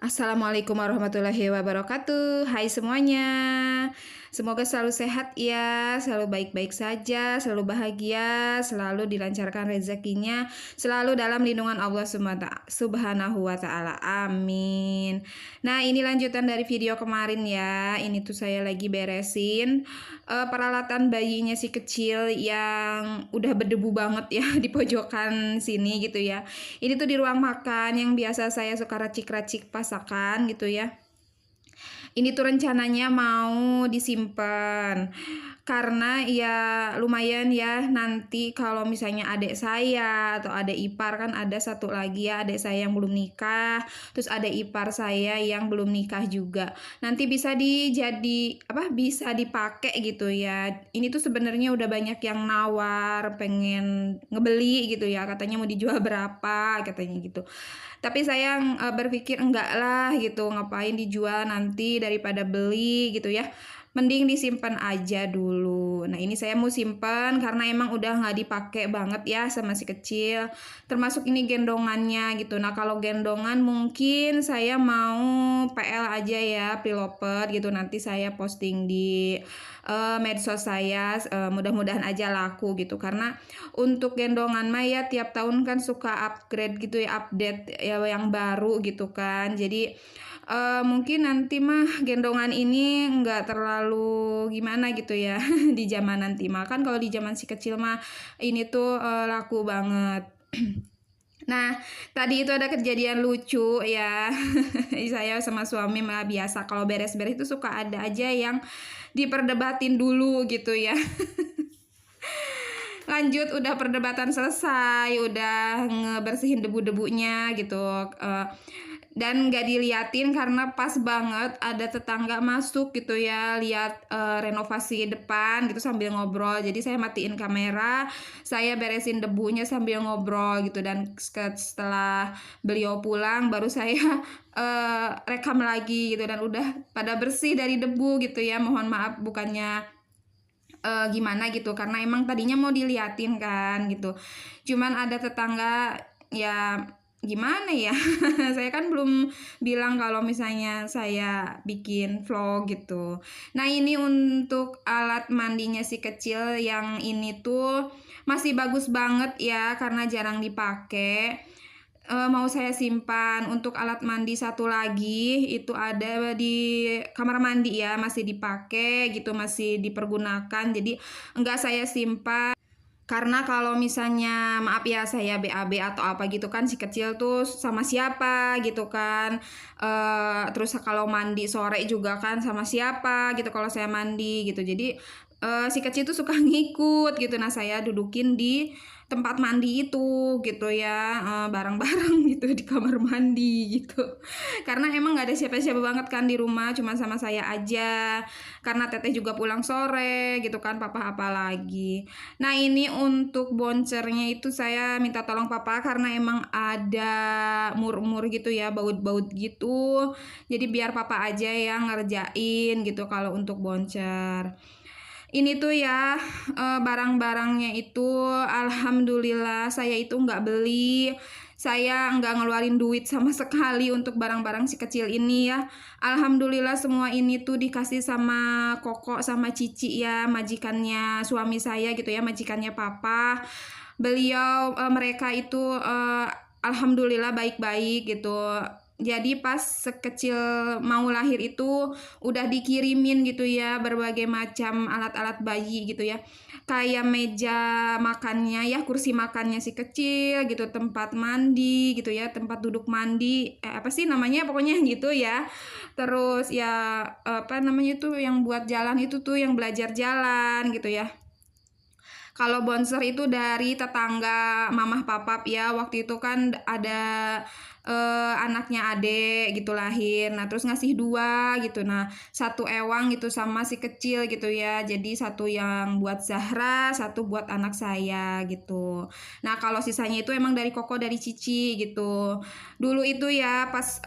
Assalamualaikum warahmatullahi wabarakatuh. Hai semuanya. Semoga selalu sehat ya, selalu baik-baik saja, selalu bahagia, selalu dilancarkan rezekinya, selalu dalam lindungan Allah Subhanahu wa taala. Amin. Nah, ini lanjutan dari video kemarin ya. Ini tuh saya lagi beresin peralatan bayinya si kecil yang udah berdebu banget ya di pojokan sini gitu ya. Ini tuh di ruang makan yang biasa saya suka racik-racik masakan gitu ya. Ini tuh rencananya mau disimpan karena ya lumayan ya nanti kalau misalnya adik saya atau adik ipar, kan ada satu lagi ya adik saya yang belum nikah, terus ada ipar saya yang belum nikah juga. Nanti bisa bisa dipakai gitu ya. Ini tuh sebenarnya udah banyak yang nawar pengen ngebeli gitu ya, katanya mau dijual berapa katanya gitu. Tapi saya berpikir enggak lah gitu, ngapain dijual nanti daripada beli gitu ya. Mending disimpan aja dulu. Nah, ini saya mau simpan karena emang udah nggak dipakai banget ya sama si kecil. Termasuk ini gendongannya gitu. Nah, kalau gendongan mungkin saya mau PL aja ya, Priloper gitu. Nanti saya posting di medsos saya, mudah-mudahan aja laku gitu. Karena untuk gendongan mah ya tiap tahun kan suka upgrade gitu ya, update ya yang baru gitu kan. Jadi mungkin nanti mah gendongan ini nggak terlalu gimana gitu ya di zaman nanti mah. Kan kalau di zaman si kecil mah ini tuh laku banget. Nah, tadi itu ada kejadian lucu ya. Saya sama suami mah biasa kalau beres-beres itu suka ada aja yang diperdebatin dulu gitu ya. Lanjut, udah perdebatan selesai, udah ngebersihin debu-debunya gitu, dan nggak diliatin karena pas banget ada tetangga masuk gitu ya, lihat renovasi depan gitu sambil ngobrol. Jadi saya matiin kamera, saya beresin debunya sambil ngobrol gitu, dan setelah beliau pulang baru saya rekam lagi gitu, dan udah pada bersih dari debu gitu ya. Mohon maaf bukannya gimana gitu, karena emang tadinya mau diliatin kan gitu, cuman ada tetangga ya gimana ya. Saya kan belum bilang kalau misalnya saya bikin vlog gitu. Nah, ini untuk alat mandinya si kecil yang ini tuh masih bagus banget ya karena jarang dipakai. Mau saya simpan. Untuk alat mandi satu lagi itu ada di kamar mandi ya, masih dipakai gitu, masih dipergunakan, jadi enggak saya simpan. Karena kalau misalnya maaf ya saya BAB atau apa gitu kan, si kecil tuh sama siapa gitu kan. Terus kalau mandi sore juga kan sama siapa gitu kalau saya mandi gitu. Jadi si kecil tuh suka ngikut gitu. Nah, saya dudukin di tempat mandi itu gitu ya, bareng-bareng gitu di kamar mandi gitu. Karena emang nggak ada siapa-siapa banget kan di rumah, cuma sama saya aja. Karena teteh juga pulang sore gitu kan, papa apa lagi. Nah, ini untuk boncernya itu saya minta tolong papa karena emang ada mur-mur gitu ya, baut-baut gitu. Jadi biar papa aja yang ngerjain gitu kalau untuk boncer. Ini tuh ya barang-barangnya itu alhamdulillah saya itu nggak beli. Saya nggak ngeluarin duit sama sekali untuk barang-barang si kecil ini ya. Alhamdulillah semua ini tuh dikasih sama Koko sama Cici ya, majikannya suami saya gitu ya, majikannya papa. Beliau mereka itu alhamdulillah baik-baik gitu. Jadi pas sekecil mau lahir itu udah dikirimin gitu ya berbagai macam alat-alat bayi gitu ya. Kayak meja makannya ya, kursi makannya si kecil gitu, tempat mandi gitu ya, tempat duduk mandi, apa sih namanya pokoknya gitu ya. Terus ya apa namanya itu yang buat jalan itu tuh yang belajar jalan gitu ya. Kalau bonser itu dari tetangga mamah papap ya, waktu itu kan ada anaknya adek gitu lahir, nah terus ngasih dua gitu, nah satu ewang gitu sama si kecil gitu ya, jadi satu yang buat Zahra, satu buat anak saya gitu. Nah, kalau sisanya itu emang dari Koko dari Cici gitu. Dulu itu ya pas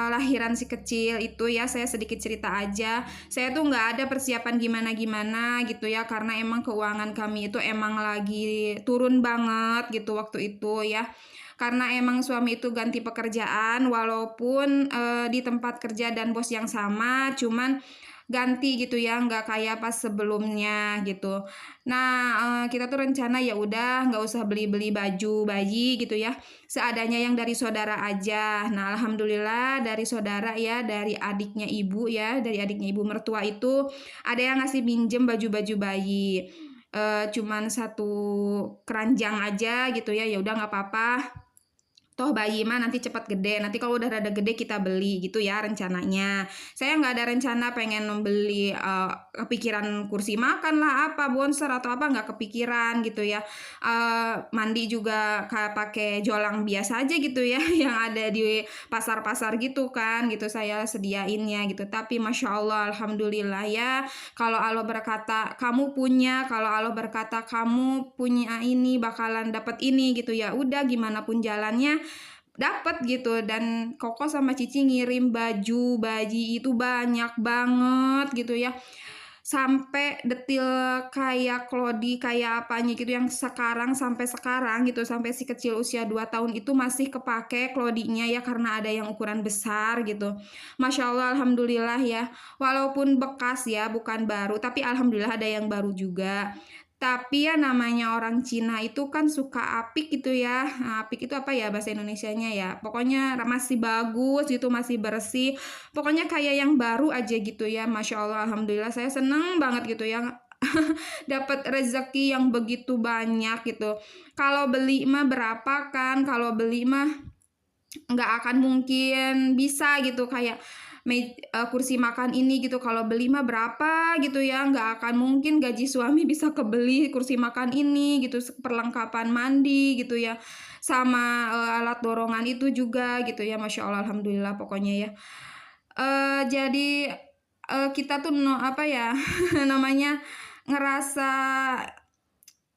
lahiran si kecil itu ya, saya sedikit cerita aja, saya tuh nggak ada persiapan gimana-gimana gitu ya, karena emang keuangan kami itu emang lagi turun banget gitu waktu itu ya. karena emang suami itu ganti pekerjaan walaupun di tempat kerja dan bos yang sama, cuman ganti gitu ya, nggak kayak pas sebelumnya gitu. Nah, kita tuh rencana ya udah nggak usah beli-beli baju bayi gitu ya, seadanya yang dari saudara aja. Nah, alhamdulillah dari saudara ya, dari adiknya ibu ya, dari adiknya ibu mertua itu ada yang ngasih minjem baju-baju bayi. Cuman satu keranjang aja gitu ya, ya udah nggak apa-apa. Toh bayi mah nanti cepat gede, nanti kalau udah rada gede kita beli gitu ya rencananya. Saya nggak ada rencana pengen membeli kepikiran kursi makan lah apa bonser atau apa, nggak kepikiran gitu ya. Mandi juga kayak pakai jolang biasa aja gitu ya yang ada di pasar-pasar gitu kan gitu saya sediainnya gitu. Tapi masya Allah alhamdulillah ya, kalau Allah berkata kamu punya, kalau Allah berkata kamu punya ini bakalan dapat ini gitu ya, udah gimana pun jalannya dapat gitu. Dan Koko sama Cici ngirim baju bayi itu banyak banget gitu ya, sampai detil kayak Clody kayak apanya gitu yang sampai sekarang gitu, sampai si kecil usia 2 tahun itu masih kepake Clody-nya ya, karena ada yang ukuran besar gitu. Masya Allah alhamdulillah ya, walaupun bekas ya bukan baru, tapi alhamdulillah ada yang baru juga. Tapi ya namanya orang Cina itu kan suka apik gitu ya. Nah, apik itu apa ya bahasa Indonesianya ya? Pokoknya masih bagus gitu, masih bersih. Pokoknya kayak yang baru aja gitu ya. Masya Allah, alhamdulillah saya seneng banget gitu ya. Dapat rezeki yang begitu banyak gitu. Kalau beli mah berapa kan? Kalau beli mah nggak akan mungkin bisa gitu kayak kursi makan ini gitu, kalau beli mah berapa gitu ya, nggak akan mungkin gaji suami bisa kebeli kursi makan ini gitu, perlengkapan mandi gitu ya, sama alat dorongan itu juga gitu ya, masya Allah alhamdulillah pokoknya ya. Jadi kita tuh apa ya namanya ngerasa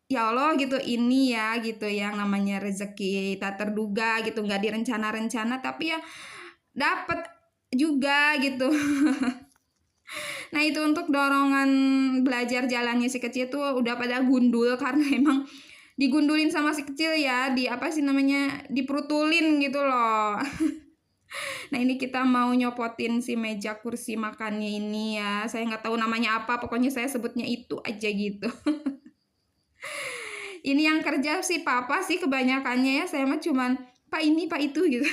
ya Allah gitu, ini ya gitu yang namanya rezeki tak terduga gitu, nggak direncana-rencana tapi ya dapet juga gitu. Nah itu untuk dorongan belajar jalannya si kecil tuh udah pada gundul karena emang digundulin sama si kecil ya, di apa sih namanya, diperutulin gitu loh. Nah ini kita mau nyopotin si meja kursi makannya ini ya, saya nggak tahu namanya apa, pokoknya saya sebutnya itu aja gitu. Ini yang kerja si papa sih kebanyakannya ya, saya mah cuman pak ini pak itu gitu.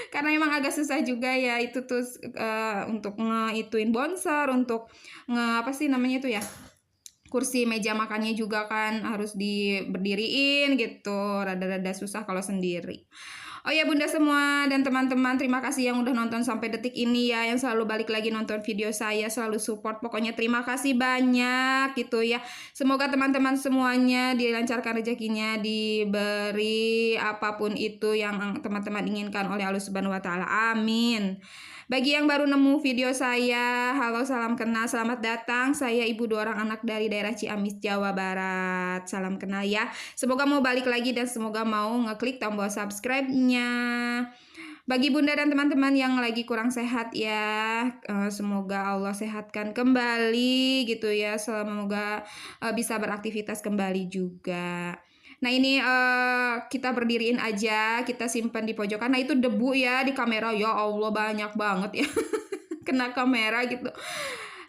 Karena emang agak susah juga ya itu tuh untuk ngeituin bonser, untuk apa sih namanya itu ya, kursi meja makannya juga kan harus berdiriin gitu, rada-rada susah kalau sendiri. Oh ya bunda semua dan teman-teman, terima kasih yang udah nonton sampai detik ini ya, yang selalu balik lagi nonton video saya, selalu support, pokoknya terima kasih banyak gitu ya. Semoga teman-teman semuanya dilancarkan rezekinya, diberi apapun itu yang teman-teman inginkan oleh Allah Subhanahu wa taala. Amin. Bagi yang baru nemu video saya, halo salam kenal, selamat datang. Saya ibu 2 orang anak dari daerah Ciamis, Jawa Barat. Salam kenal ya. Semoga mau balik lagi dan semoga mau ngeklik tombol subscribe-nya. Bagi bunda dan teman-teman yang lagi kurang sehat ya, semoga Allah sehatkan kembali gitu ya. Semoga bisa beraktivitas kembali juga. Nah ini kita berdiriin aja, kita simpan di pojokan. Nah itu debu ya di kamera, ya Allah banyak banget ya kena kamera gitu.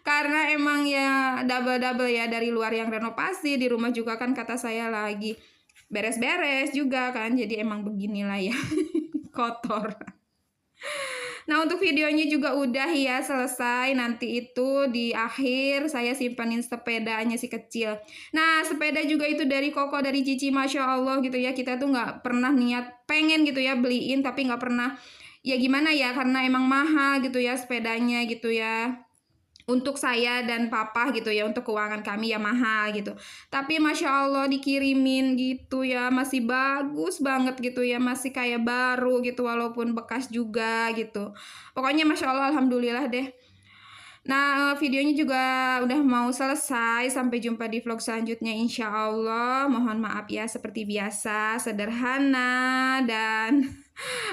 Karena emang ya double-double ya, dari luar yang renovasi, di rumah juga kan kata saya lagi beres-beres juga kan. Jadi emang beginilah ya kotor. Nah untuk videonya juga udah ya selesai, nanti itu di akhir saya simpanin sepedanya si kecil. Nah sepeda juga itu dari Koko, dari Cici, masya Allah gitu ya, kita tuh nggak pernah niat pengen gitu ya beliin, tapi nggak pernah ya gimana ya, karena emang mahal gitu ya sepedanya gitu ya. Untuk saya dan papa gitu ya, untuk keuangan kami ya mahal gitu. Tapi masya Allah dikirimin gitu ya, masih bagus banget gitu ya, masih kayak baru gitu walaupun bekas juga gitu. Pokoknya masya Allah alhamdulillah deh. Nah videonya juga udah mau selesai, sampai jumpa di vlog selanjutnya insya Allah. Mohon maaf ya seperti biasa, sederhana dan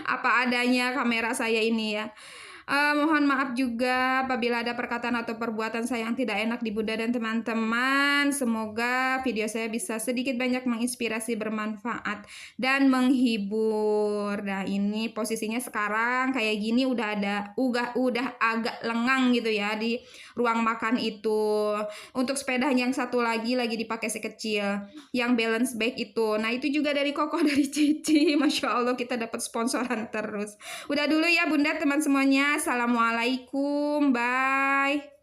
apa adanya kamera saya ini ya. Mohon maaf juga apabila ada perkataan atau perbuatan saya yang tidak enak di Bunda dan teman-teman. Semoga video saya bisa sedikit banyak menginspirasi, bermanfaat, dan menghibur. Nah, ini posisinya sekarang kayak gini udah agak lengang gitu ya di ruang makan itu. Untuk sepedanya yang satu lagi dipakai si kecil, yang balance bike itu. Nah, itu juga dari Kokoh dari Cici. Masya Allah, kita dapat sponsoran terus. Udah dulu ya Bunda, teman semuanya. Assalamualaikum, bye.